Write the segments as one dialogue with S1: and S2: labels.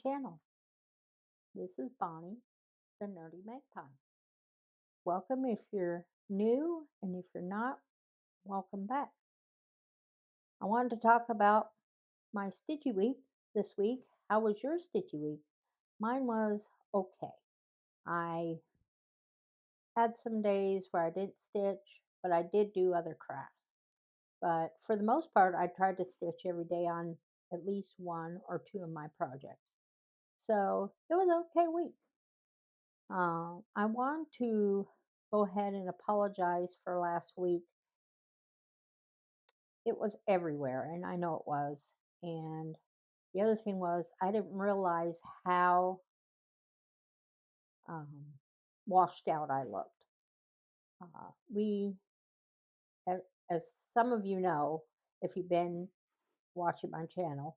S1: channel. This is Bonnie, the Nerdy Magpie. Welcome if you're new, and if you're not, welcome back. I wanted to talk about my Stitchy week this week. How was your Stitchy week? Mine was okay. I had some days where I didn't stitch, but I did do other crafts. But for the most part, I tried to stitch every day on at least one or two of my projects. So it was an okay week. I want to go ahead and apologize for last week. It was everywhere, and I know it was. And the other thing was, I didn't realize how um, washed out I looked. We, as some of you know, if you've been watching my channel,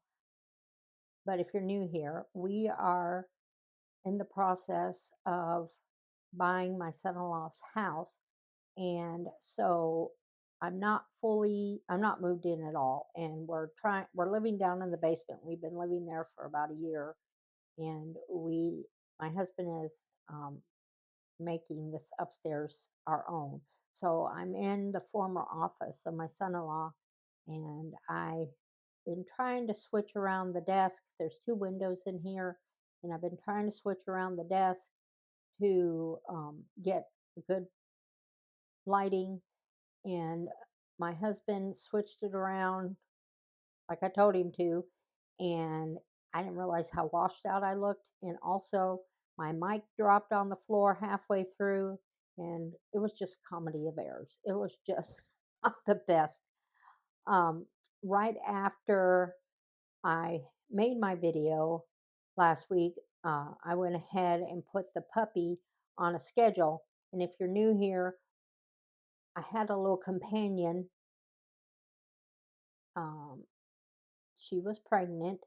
S1: but if you're new here, we are in the process of buying my son in law's house. And so I'm not moved in at all. And we're living down in the basement. We've been living there for about a year. And my husband is making this upstairs our own. So I'm in the former office of my son in law, and I've been trying to switch around the desk. There's two windows in here, and I've been trying to switch around the desk to get good lighting. And my husband switched it around like I told him to, and I didn't realize how washed out I looked. And also, my mic dropped on the floor halfway through, and it was just comedy of errors. It was just not the best. Um, right after I made my video last week, I went ahead and put the puppy on a schedule. And if you're new here, I had a little companion. Um, she was pregnant,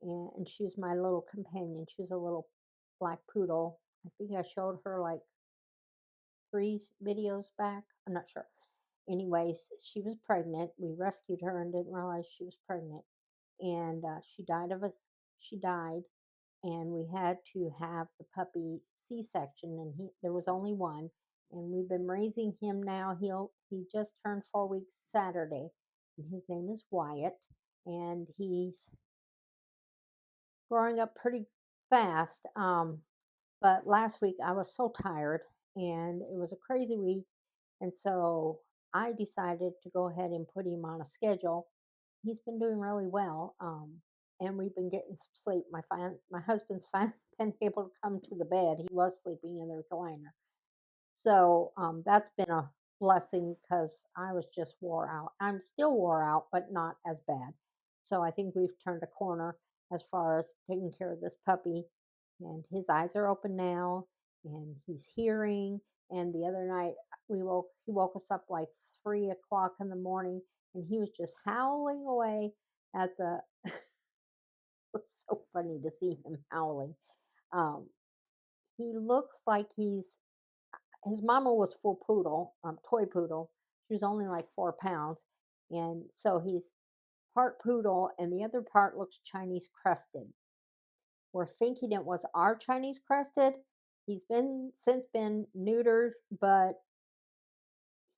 S1: and she was my little companion. She was a little black poodle. I think I showed her like three videos back. I'm not sure. Anyways, she was pregnant. We rescued her and didn't realize she was pregnant, and she died, and we had to have the puppy C-section, and there was only one, and we've been raising him now. He just turned 4 weeks Saturday, and his name is Wyatt, and he's growing up pretty fast. But last week I was so tired, and it was a crazy week. And so I decided to go ahead and put him on a schedule. He's been doing really well. And we've been getting some sleep. My husband's finally been able to come to the bed. He was sleeping in the recliner. So that's been a blessing because I was just wore out. I'm still wore out, but not as bad. So I think we've turned a corner as far as taking care of this puppy. And his eyes are open now, and he's hearing. And the other night he woke us up like 3 o'clock in the morning, and he was just howling away at the. It was so funny to see him howling. Um, he looks like his mama was full poodle, toy poodle. She was only like 4 pounds. And so he's part poodle, and the other part looks Chinese crested. We're thinking it was our Chinese crested. He's been since been neutered, but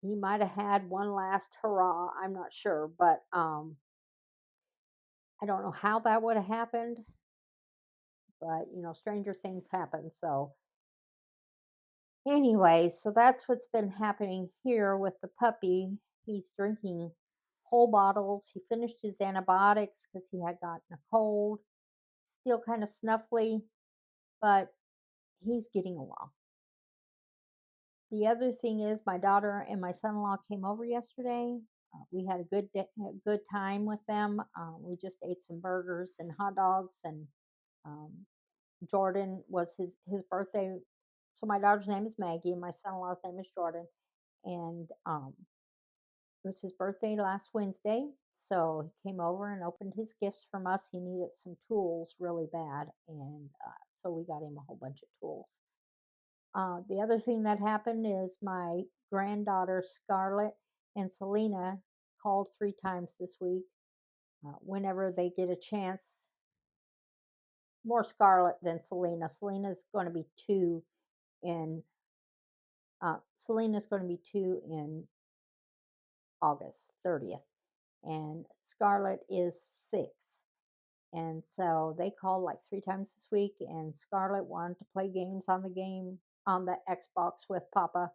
S1: he might have had one last hurrah. I'm not sure, but I don't know how that would have happened. But stranger things happen. So anyway, so that's what's been happening here with the puppy. He's drinking whole bottles. He finished his antibiotics because he had gotten a cold. Still kind of snuffly, but he's getting along. The other thing is, my daughter and my son-in-law came over yesterday. We had a good time with them. We just ate some burgers and hot dogs, and um, Jordan was his birthday. So my daughter's name is Maggie, and my son-in-law's name is Jordan, and it was his birthday last Wednesday. So he came over and opened his gifts from us. He needed some tools really bad, and so we got him a whole bunch of tools. The other thing that happened is my granddaughter Scarlett and Selena called 3 times this week. Whenever they get a chance, more Scarlet than Selena. Selena's going to be in Selena's going to be 2 in August 30th, and Scarlet is 6. And so they called like 3 times this week, and Scarlet wanted to play games on the Xbox with Papa,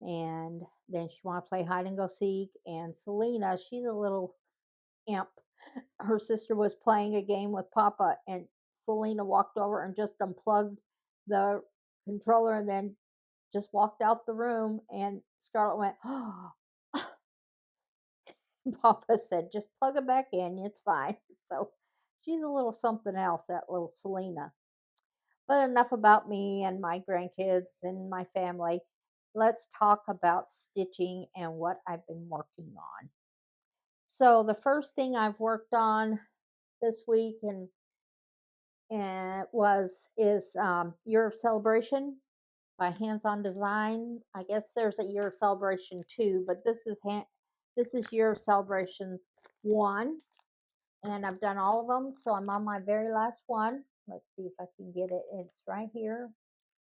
S1: and then she wanted to play hide and go seek. And Selena, she's a little imp. Her sister was playing a game with Papa, and Selena walked over and just unplugged the controller and then just walked out the room. And Scarlet went, "Oh." Papa said, "Just plug it back in, it's fine." So she's a little something else, that little Selena. But enough about me and my grandkids and my family. Let's talk about stitching and what I've been working on. So the first thing I've worked on this week and was is Year of Celebration by Hands On Design. I guess there's a Year of Celebration 2, but this is Year of Celebration 1, and I've done all of them. So I'm on my very last one. Let's see if I can get it. It's right here.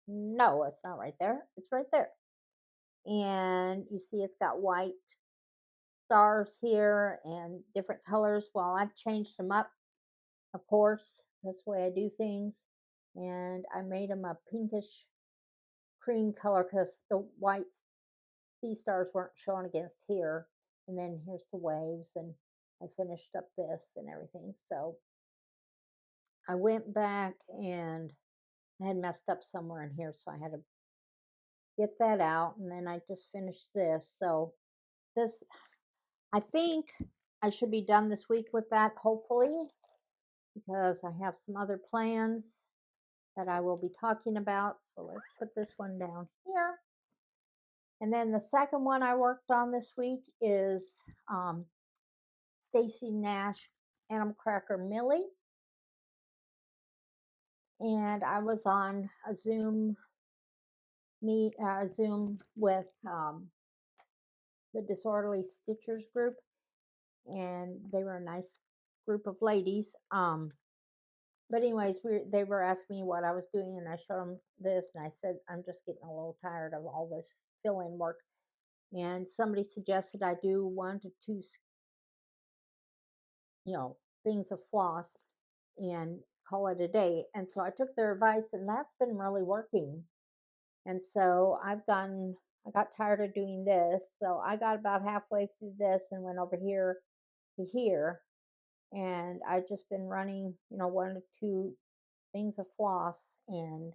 S1: No, it's not right there. It's right there. And you see it's got white stars here and different colors. Well, I've changed them up, of course. That's the way I do things. And I made them a pinkish cream color because the white sea stars weren't shown against here. And then here's the waves, and I finished up this and everything. So I went back and I had messed up somewhere in here, so I had to get that out. And then I just finished this. So this, I think I should be done this week with that, hopefully, because I have some other plans that I will be talking about. So let's put this one down here. And then the second one I worked on this week is Stacy Nash Animal Cracker Millie. And I was on a Zoom with the Disorderly Stitchers group, and they were a nice group of ladies. But anyways, they were asking me what I was doing, and I showed them this, and I said I'm just getting a little tired of all this fill-in work. And somebody suggested I do 1 to 2, things of floss and call it a day. And so I took their advice, and that's been really working. And so I got tired of doing this. So I got about halfway through this and went over here to here. And I've just been running, 1 to 2 things of floss, and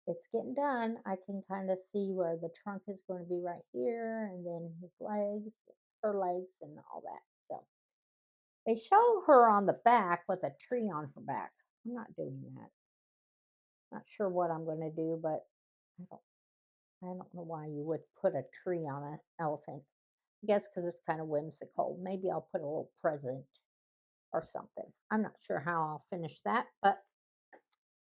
S1: it's getting done. I can kind of see where the trunk is going to be right here, and then her legs, and all that. So they show her on the back with a tree on her back. I'm not doing that. Not sure what I'm going to do, but I don't I don't know why you would put a tree on an elephant. I guess because it's kind of whimsical. Maybe I'll put a little present or something. I'm not sure how I'll finish that, but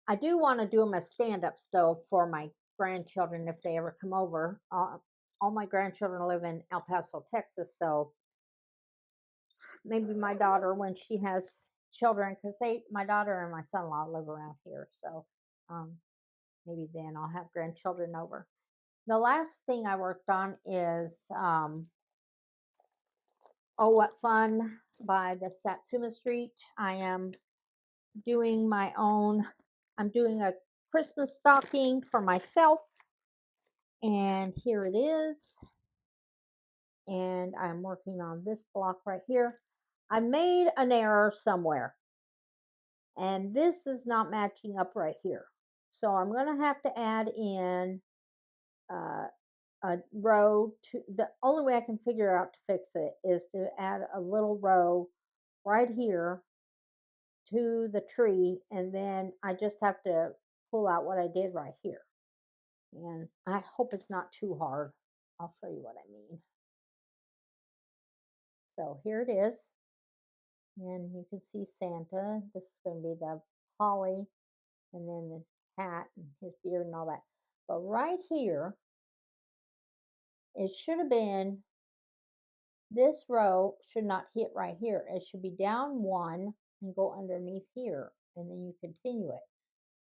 S1: I do want to do them as stand-up stove for my grandchildren if they ever come over. All my grandchildren live in El Paso, Texas, so maybe my daughter, when she has children, because my daughter and my son-in-law live around here, so um, maybe then I'll have grandchildren over. The last thing I worked on is Oh What Fun by the Satsuma Street. I am doing I'm doing a Christmas stocking for myself, and here it is. And I'm working on this block right here. I made an error somewhere, and this is not matching up right here. So I'm going to have to add in uh, a row to the only way I can figure out to fix it is to add a little row right here to the tree, and then I just have to pull out what I did right here. And I hope it's not too hard. I'll show you what I mean. So here it is. And you can see Santa. This is going to be the holly, and then the hat and his beard and all that. But right here, it should have been, this row should not hit right here. It should be down one and go underneath here. and then you continue it.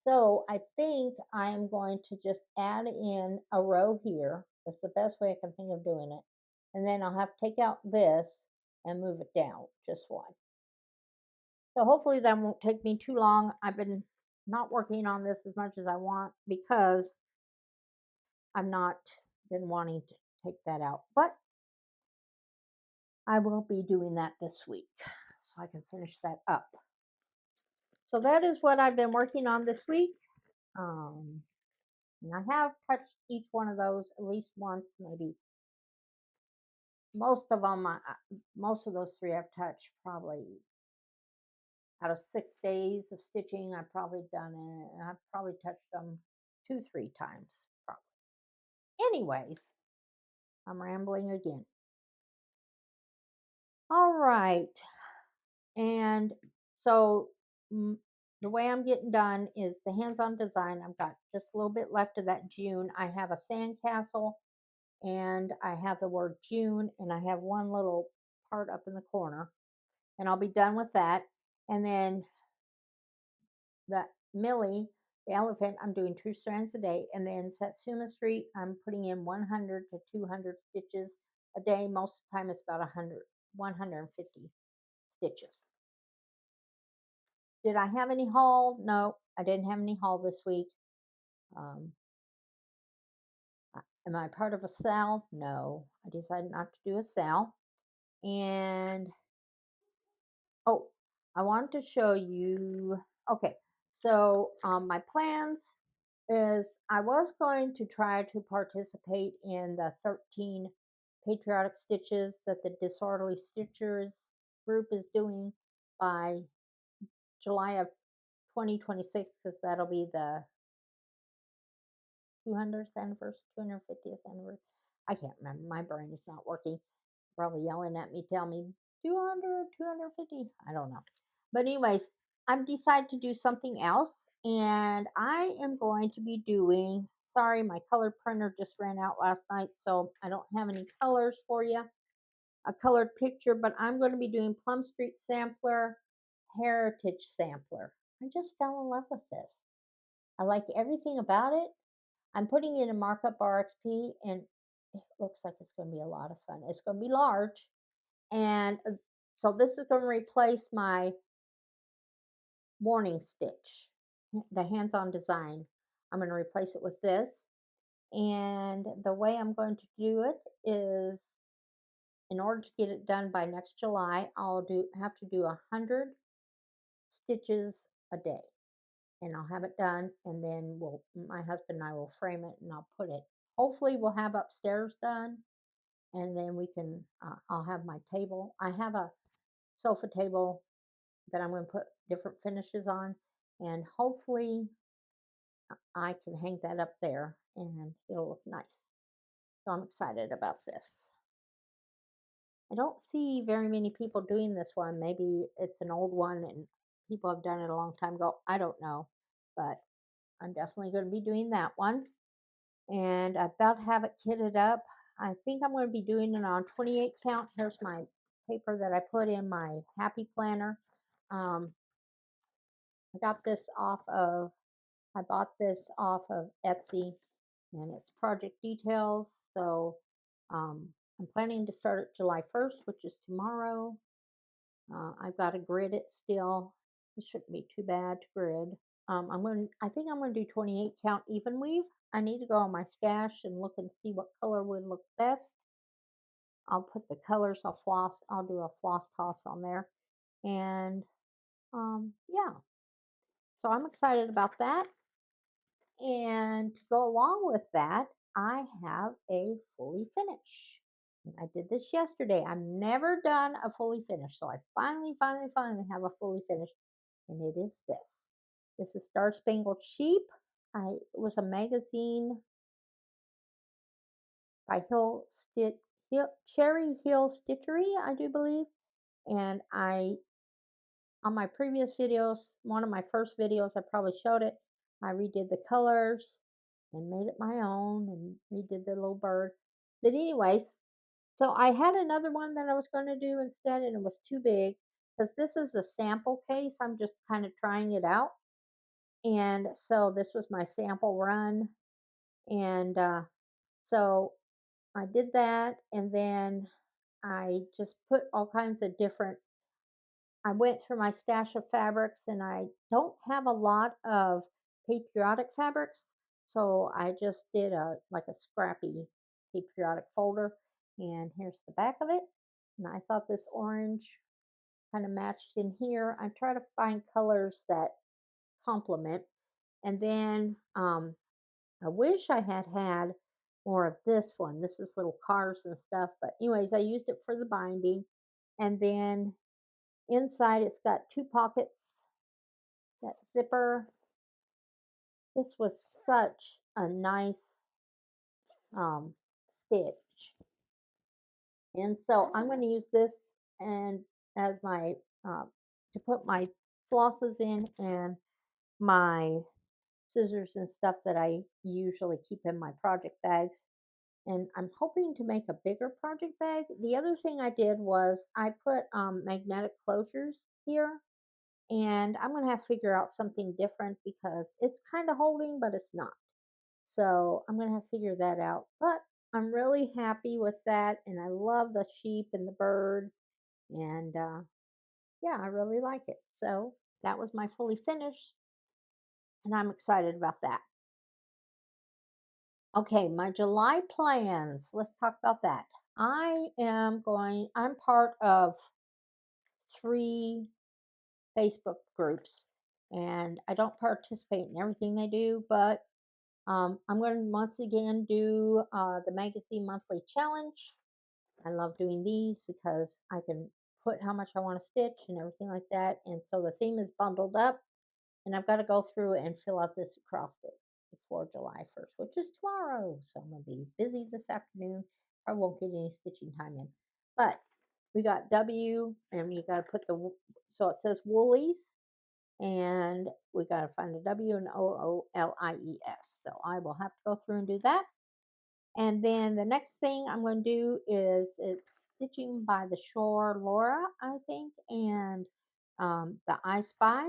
S1: So I think I'm going to just add in a row here. That's the best way I can think of doing it. And then I'll have to take out this and move it down just one. So hopefully that won't take me too long. I've been not working on this as much as I want because I've not been wanting to take that out. But I will be doing that this week so I can finish that up. So that is what I've been working on this week. And I have touched each one of those at least once, maybe. Most of them, most of those three I've touched probably out of 6 days of stitching. I've probably done it. I've probably touched them 2, 3 times, probably. Anyways, I'm rambling again. All right. And so the way I'm getting done is the hands-on design. I've got just a little bit left of that June. I have a sandcastle and I have the word June and I have one little part up in the corner and I'll be done with that. And then the Millie, the elephant, I'm doing 2 strands a day. And then Satsuma Street, I'm putting in 100 to 200 stitches a day. Most of the time it's about 150 stitches. Did I have any haul? No, I didn't have any haul this week. Am I part of a sale? No, I decided not to do a sale. And oh, I wanted to show you. Okay, so my plans is I was going to try to participate in the 13 patriotic stitches that the Disorderly Stitchers group is doing by July of 2026 because that'll be the 200th anniversary, 250th anniversary. I can't remember. My brain is not working. Probably yelling at me, tell me 200, 250. I don't know. But anyways, I've decided to do something else. And I am going to be doing, sorry, my color printer just ran out last night. So I don't have any colors for you, a colored picture. But I'm going to be doing Plum Street Sampler, Heritage Sampler. I just fell in love with this. I like everything about it. I'm putting it in Markup RXP, and it looks like it's going to be a lot of fun. It's going to be large, and so this is going to replace my morning stitch, the hands-on design. I'm going to replace it with this, and the way I'm going to do it is, in order to get it done by next July, I'll have to do 100 stitches a day. And I'll have it done, and then my husband and I will frame it, and I'll put it. Hopefully, we'll have upstairs done, and then we can. I'll have my table. I have a sofa table that I'm going to put different finishes on, and hopefully, I can hang that up there, and it'll look nice. So I'm excited about this. I don't see very many people doing this one. Maybe it's an old one, and people have done it a long time ago. I don't know, but I'm definitely going to be doing that one. And I about have it kitted up. I think I'm going to be doing it on 28 count. Here's my paper that I put in my happy planner. I got this I bought this off of Etsy, and it's project details. So I'm planning to start it July 1st, which is tomorrow. I've got to grid it still. It shouldn't be too bad to grid. I think I'm going to do 28 count even weave. I need to go on my stash and look and see what color would look best. I'll put the colors, I'll do a floss toss on there. And yeah, so I'm excited about that. And to go along with that, I have a fully finish. And I did this yesterday. I've never done a fully finish. So I finally have a fully finish. And it is this. This is Star Spangled Sheep. It was a magazine by Cherry Hill Stitchery, I do believe. And on my previous videos, one of my first videos, I probably showed it. I redid the colors and made it my own and redid the little bird. But anyways, so I had another one that I was going to do instead, and it was too big. because this is a sample case. I'm just kind of trying it out. And so this was my sample run. And so I did that. And then I just put all kinds of different, I went through my stash of fabrics and I don't have a lot of patriotic fabrics. So I just did a scrappy patriotic folder. And here's the back of it. And I thought this orange kind of matched in here. I try to find colors that complement. And then I wish I had had more of this one. This is little cars and stuff. But anyways, I used it for the binding. And then inside it's got two pockets, that zipper. This was such a nice stitch. And so I'm going to use this and as my to put my flosses in and my scissors and stuff that I usually keep in my project bags. And I'm hoping to make a bigger project bag. The other thing I did was I put magnetic closures here, and I'm going to have to figure out something different because it's kind of holding, but it's not. So I'm going to have to figure that out. But I'm really happy with that, and I love the sheep and the bird, and yeah, I really like it. So that was my fully finished, and I'm excited about that. Okay, my July plans. Let's talk about that. I'm part of 3 Facebook groups, and I don't participate in everything they do, but I'm going to once again do the magazine monthly challenge. I love doing these because I can put how much I want to stitch and everything like that. And so the theme is bundled up, and I've got to go through and fill out this across it before July 1st, which is tomorrow. So I'm going to be busy this afternoon. I won't get any stitching time in. But we got W, and you got to put so it says Woolies, and we got to find a W and OOLIES. So I will have to go through and do that. And then the next thing I'm going to do is it's Stitching by the Shore Laura, I think, and the I Spy.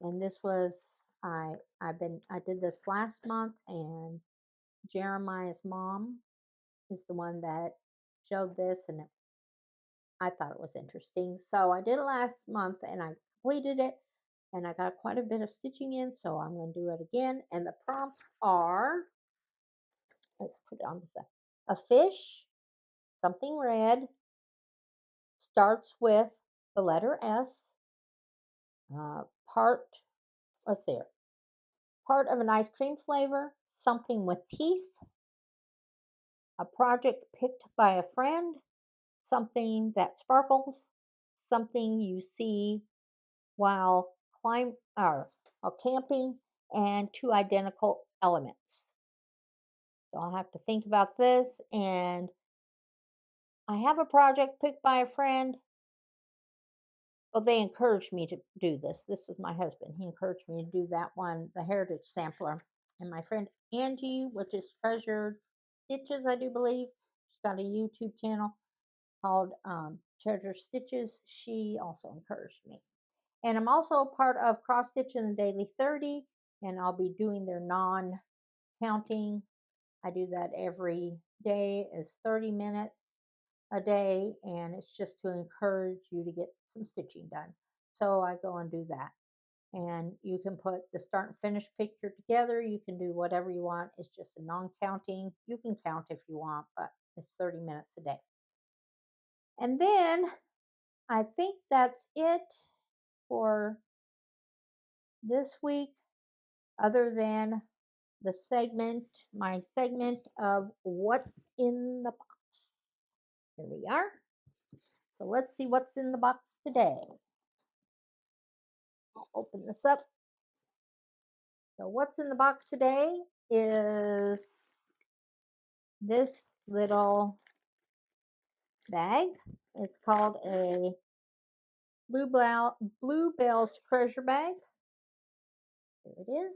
S1: And this was I did this last month, and Jeremiah's mom is the one that showed this, and I thought it was interesting. So I did it last month, and I completed it, and I got quite a bit of stitching in. So I'm going to do it again. And the prompts are, let's put it on the side. A fish, something red, starts with the letter S. Part, let's see, part of an ice cream flavor, something with teeth, a project picked by a friend, something that sparkles, something you see while while camping, and 2 identical elements. So I'll have to think about this. And I have a project picked by a friend. Well, they encouraged me to do this. This was my husband. He encouraged me to do that one, the Heritage Sampler. And my friend Angie, which is Treasured Stitches, I do believe, she's got a YouTube channel called Treasure Stitches. She also encouraged me. And I'm also part of Cross Stitch in the Daily 30, and I'll be doing their non-counting. I do that every day, is 30 minutes a day, and it's just to encourage you to get some stitching done. So I go and do that. And you can put the start and finish picture together. You can do whatever you want. It's just a non-counting. You can count if you want, but it's 30 minutes a day. And then I think that's it for this week, other than my segment of what's in the box. Here we are. So let's see what's in the box today. I'll open this up. So what's in the box today is this little bag. It's called a Bluebell's Treasure Bag. There it is.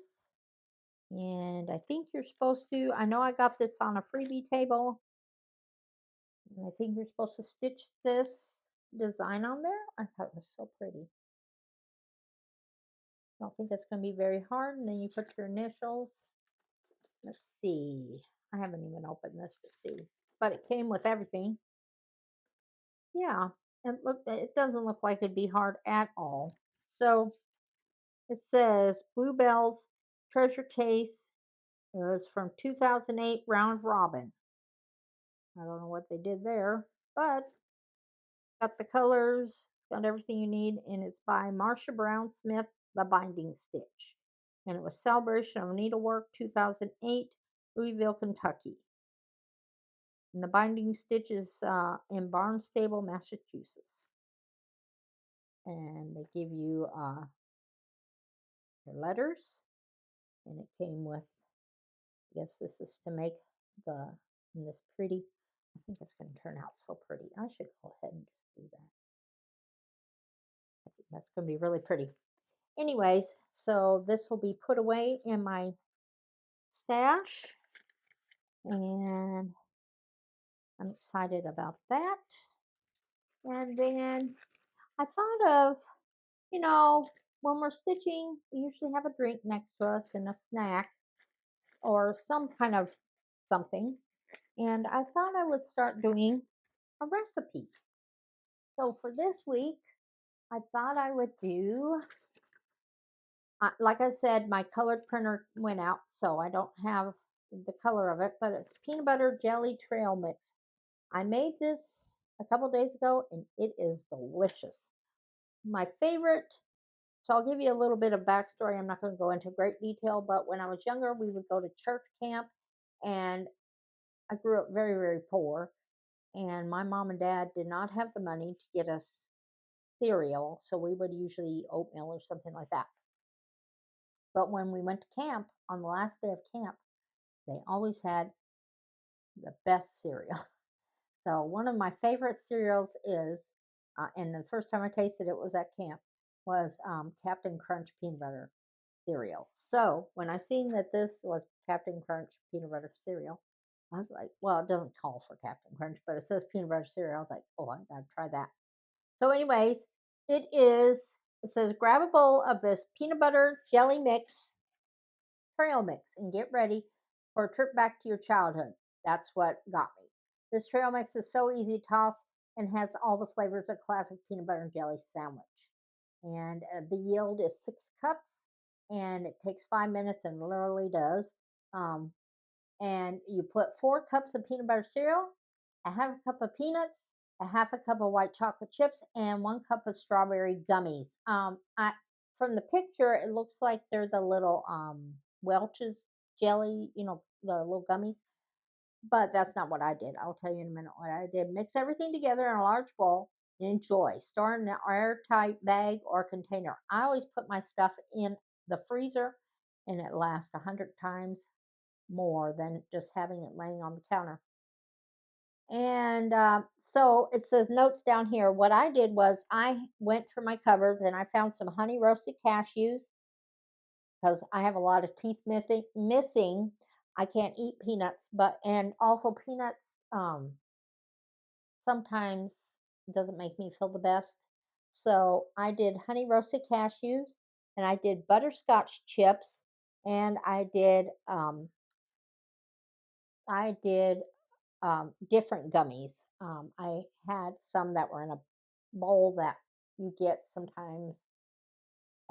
S1: And I think you're supposed to, I know I got this on a freebie table. And I think you're supposed to stitch this design on there. I thought it was so pretty. I don't think it's going to be very hard. And then you put your initials. Let's see. I haven't even opened this to see, but it came with everything. Yeah, and look, it doesn't look like it'd be hard at all. So it says Bluebell's treasure case. It was from 2008 Round Robin. I don't know what they did there, but got the colors, it's got everything you need, and it's by Marsha Brown Smith, The Binding Stitch. And it was Celebration of Needlework 2008, Louisville, Kentucky. And the Binding Stitch is in Barnstable, Massachusetts. And they give you your letters, and it came with, I guess this is to make the, in this pretty, I think it's going to turn out so pretty. I should go ahead and just do that. I think that's going to be really pretty. Anyways, so this will be put away in my stash, and I'm excited about that. And then I thought of, you know, when we're stitching, we usually have a drink next to us and a snack or some kind of something. And I thought I would start doing a recipe. So for this week, I thought I would do, like I said, my colored printer went out, so I don't have the color of it, but it's peanut butter jelly trail mix. I made this a couple days ago, and it is delicious. My favorite, so I'll give you a little bit of backstory. I'm not going to go into great detail, but when I was younger, we would go to church camp, and I grew up very, very poor, and my mom and dad did not have the money to get us cereal, so we would usually eat oatmeal or something like that. But when we went to camp, on the last day of camp, they always had the best cereal. So one of my favorite cereals is, and the first time I tasted it was at camp, was Captain Crunch peanut butter cereal. So when I seen that this was Captain Crunch peanut butter cereal, I was like, well, it doesn't call for Captain Crunch, but it says peanut butter cereal. I was like, oh, I gotta try that. So, anyways, it says grab a bowl of this peanut butter jelly mix, trail mix, and get ready for a trip back to your childhood. That's what got me. This trail mix is so easy to toss and has all the flavors of classic peanut butter and jelly sandwich. And the yield is 6 cups, and it takes 5 minutes, and literally does. Um, and you put 4 cups of peanut butter cereal, a half a cup of peanuts, a half a cup of white chocolate chips, and 1 cup of strawberry gummies. From the picture, it looks like they're the little Welch's jelly, the little gummies. But that's not what I did. I'll tell you in a minute what I did. Mix everything together in a large bowl and enjoy. Store in an airtight bag or container. I always put my stuff in the freezer, and it lasts 100 times more than just having it laying on the counter. And so it says notes down here. What I did was I went through my cupboards and I found some honey roasted cashews because I have a lot of teeth missing. I can't eat peanuts, and also peanuts sometimes doesn't make me feel the best. So I did honey roasted cashews, and I did butterscotch chips, and I did different gummies. I had some that were in a bowl that you get sometimes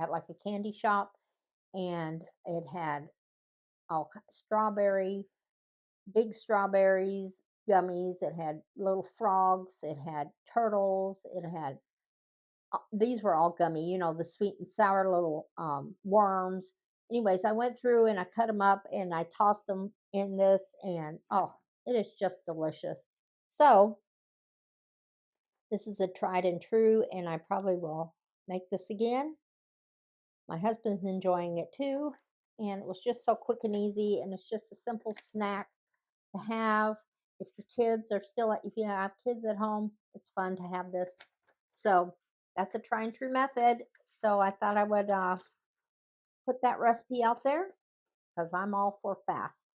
S1: at like a candy shop, and it had all strawberry, big strawberries gummies. It had little frogs. It had turtles. It had these were all gummy. The sweet and sour little worms. Anyways, I went through and I cut them up and I tossed them in this, and oh, it is just delicious. So this is a tried and true, and I probably will make this again. My husband's enjoying it too, and it was just so quick and easy, and it's just a simple snack to have. If your kids are still, if you have kids at home, it's fun to have this. So that's a try and true method. So I thought I would put that recipe out there because I'm all for fast.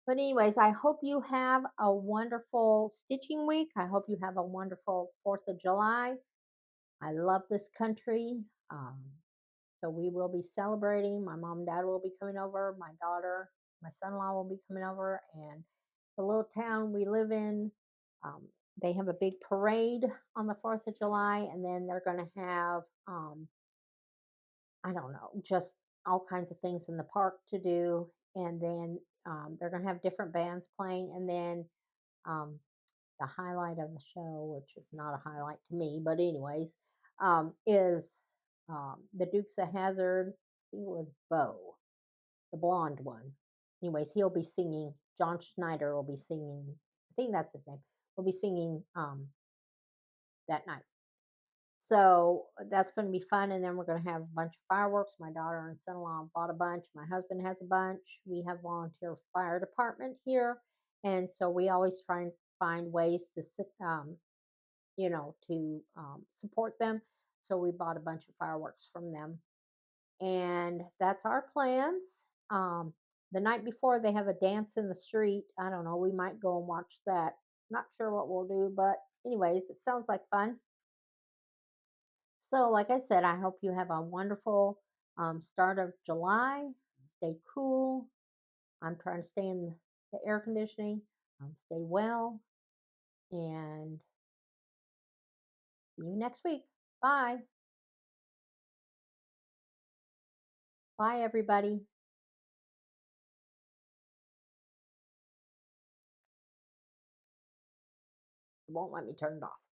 S1: But anyways, I hope you have a wonderful stitching week. I hope you have a wonderful 4th of July. I love this country. Um, so we will be celebrating. My mom and dad will be coming over. My daughter, my son-in-law will be coming over, and the little town we live in, um, they have a big parade on the 4th of July, and then they're going to have, I don't know, just all kinds of things in the park to do. And then they're going to have different bands playing, and then um, the highlight of the show, which is not a highlight to me, but anyways, is the Dukes of Hazzard. I think it was Bo, the blonde one. Anyways, he'll be singing. John Schneider will be singing. I think that's his name. Will be singing that night. So that's going to be fun. And then we're going to have a bunch of fireworks. My daughter and son in law bought a bunch. My husband has a bunch. We have volunteer fire department here. And so we always try and find ways to support them. So we bought a bunch of fireworks from them. And that's our plans. The night before, they have a dance in the street. I don't know. We might go and watch that. Not sure what we'll do, but anyways, it sounds like fun. So, like I said, I hope you have a wonderful start of July. Stay cool. I'm trying to stay in the air conditioning. Stay well. And see you next week. Bye. Bye, everybody. It won't let me turn it off.